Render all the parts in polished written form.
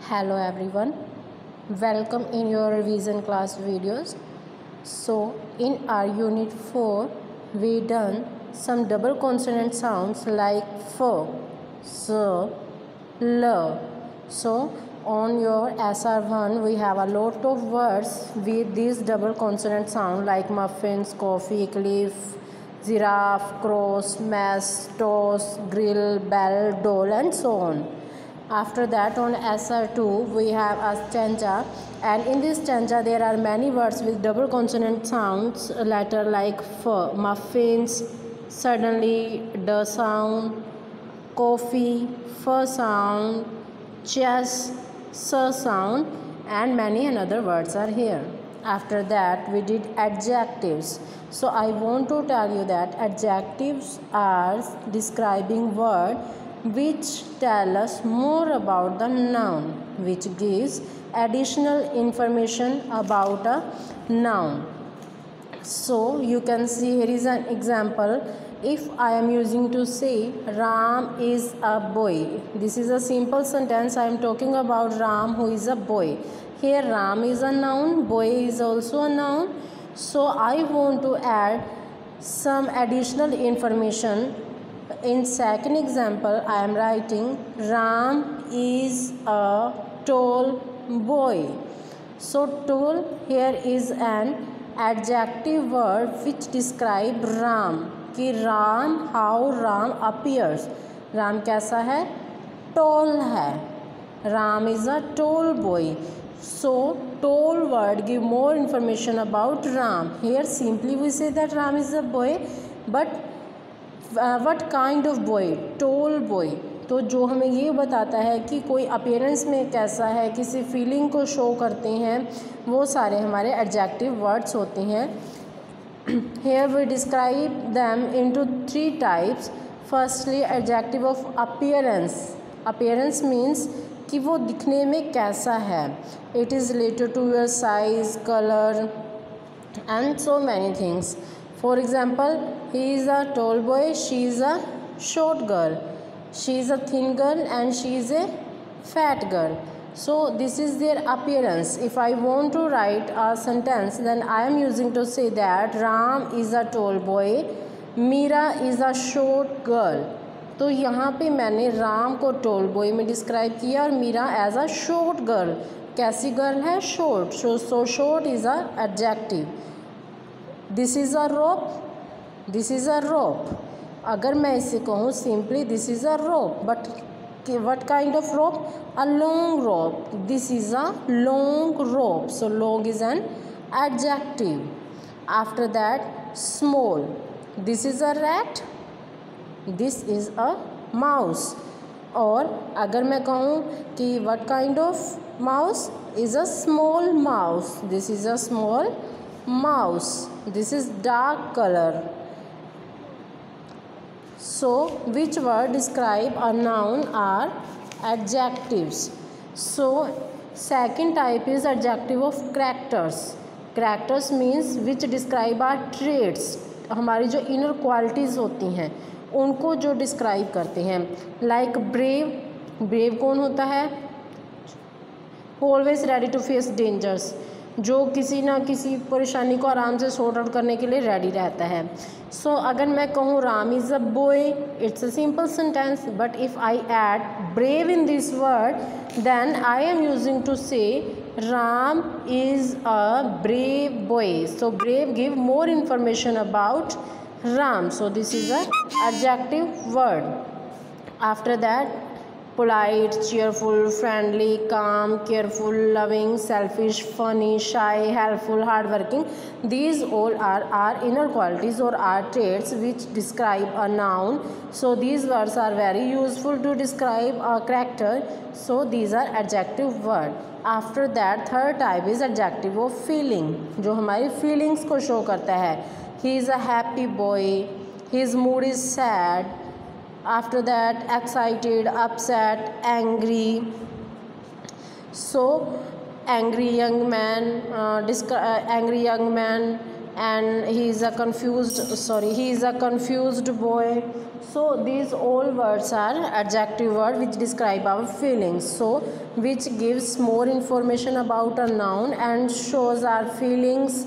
Hello everyone, welcome in your revision class videos. So in our unit 4 we done some double consonant sounds like f, s, l. So on your SR1 we have a lot of words with these double consonant sound like muffins, coffee, cliff, giraffe, cross, mess, toss, grill, bell, doll and so on. After that on SR2 we have a stanza, and in this stanza there are many words with double consonant sounds letter like f, muffins, suddenly, the sound, coffee, f sound, chess, s sound, and many another words are here. After that we did adjectives. So I want to tell you that adjectives are describing word which tell us more about the noun, which gives additional information about a noun. So you can see here is an example. If I am using to say Ram is a boy, this is a simple sentence. I am talking about Ram who is a boy. Here Ram is a noun, boy is also a noun. So I want to add some additional information. In second example I am writing Ram is a tall boy. So tall here is an adjective word which describe Ram कि Ram how Ram appears. Ram कैसा है? Tall है. Ram is a tall boy. So tall word give more information about Ram. Here simply we say that Ram is a boy, but what kind of boy? Tall boy. तो जो हमें ये बताता है कि कोई अपीयरेंस में कैसा है, किसी फीलिंग को शो करते हैं, वो सारे हमारे एडजेक्टिव वर्ड्स होते हैं. Here we describe them into three types. Firstly, adjective of appearance. Appearance means कि वो दिखने में कैसा है. It is related to your size, color and so many things. For example, he is a tall boy, she is a short girl. She is a thin girl and she is a fat girl. So this is their appearance. If I want to write a sentence, then I am using to say that Ram is a tall boy, Meera is a short girl. तो यहाँ पे मैंने राम को tall boy में describe किया और Meera as a short girl. कैसी girl है? Short. So short is a adjective. This is a rope, this is a rope. अगर मैं इसे कहूँ simply this is a rope, but what kind of rope? A long rope. This is a long rope. So long is an adjective. After that, small. This is a rat, this is a mouse. और अगर मैं कहूँ कि what kind of mouse? Is a small mouse. This is a small mouse. This is dark color. So which word describe a noun are adjectives. So second type is adjective of characters. Characters means which describe our traits. हमारी जो inner qualities होती हैं उनको जो describe करते हैं. Like brave. Brave कौन होता है? Always ready to face dangers. जो किसी ना किसी परेशानी को आराम से सॉर्ट आउट करने के लिए रेडी रहता है. सो अगर मैं कहूँ Ram is a boy, it's a simple sentence, but if I add brave in this word then I am using to say Ram is a brave boy. So brave give more information about Ram. So this is a adjective word. After that, polite, cheerful, friendly, calm, careful, loving, selfish, funny, shy, helpful, hardworking. These all are our inner qualities or our traits which describe a noun. So these words are very useful to describe a character. So these are adjective word. After that, third type is adjective of feeling, जो हमारी feelings को show करता है. He is a happy boy, his mood is sad. After that, excited, upset, angry. So angry young man, and he is a confused boy. So these all words are adjective word which describe our feelings, so which gives more information about a noun and shows our feelings,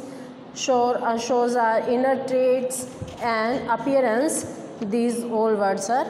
shows our inner traits and appearance. These all words are